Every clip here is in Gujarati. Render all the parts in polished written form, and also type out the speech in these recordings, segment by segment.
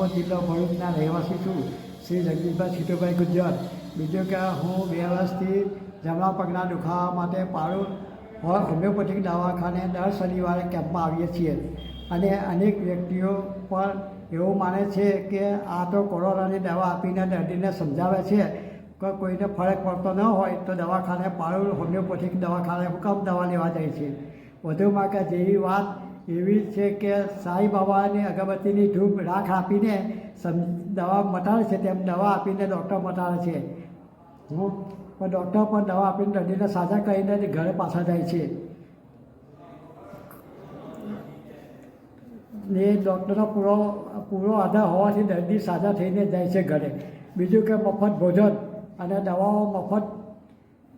દાહોદ જિલ્લો ભરૂચના રહેવાસી છું, શ્રી જગદીશભાઈ છીટુભાઈ ગુજ્જર. બીજું કે હું 2 વર્ષથી જમણા પગના દુખાવા માટે પારુલ હોમિયોપેથિક દવાખાને દર શનિવારે કેમ્પમાં આવીએ છીએ. અને અનેક વ્યક્તિઓ પણ એવું માને છે કે આ તો કોરોનાની દવા આપીને દર્દીને સમજાવે છે કે કોઈને ફરક પડતો ન હોય તો દવાખાને પારુલ હોમિયોપેથિક દવાખાને હુકમ દવા લેવા જાય છે. વધુમાં કે જેવી વાત એવી છે કે સાંઈ બાબાની અગરબત્તીની ધૂપ રાખ આપીને દવા મટાડે છે તેમ દવા આપીને ડૉક્ટર મટાડે છે. પણ ડૉક્ટર પણ દવા આપીને દર્દીને સાજા કરીને ઘરે પાછા જાય છે. એ ડૉક્ટરનો પૂરો આધાર હોવાથી દર્દી સાજા થઈને જાય છે ઘરે. બીજું કે મફત ભોજન અને દવાઓ મફત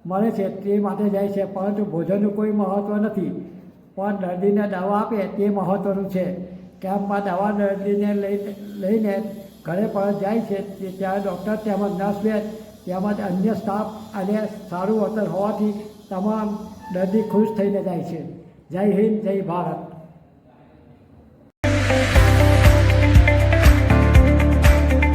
મળે છે તે માટે જાય છે, પરંતુ ભોજનનું કોઈ મહત્ત્વ નથી, પણ દર્દીને દવા આપે તે મહત્ત્વનું છે. કેમ્પમાં દવા દર્દીને લઈને ઘરે પરત જાય છે ત્યારે ડૉક્ટર તેમજ નર્સ બેન તેમજ અન્ય સ્ટાફ અને સારું વર્તન હોવાથી તમામ દર્દી ખુશ થઈને જાય છે. જય હિન્દ, જય ભારત.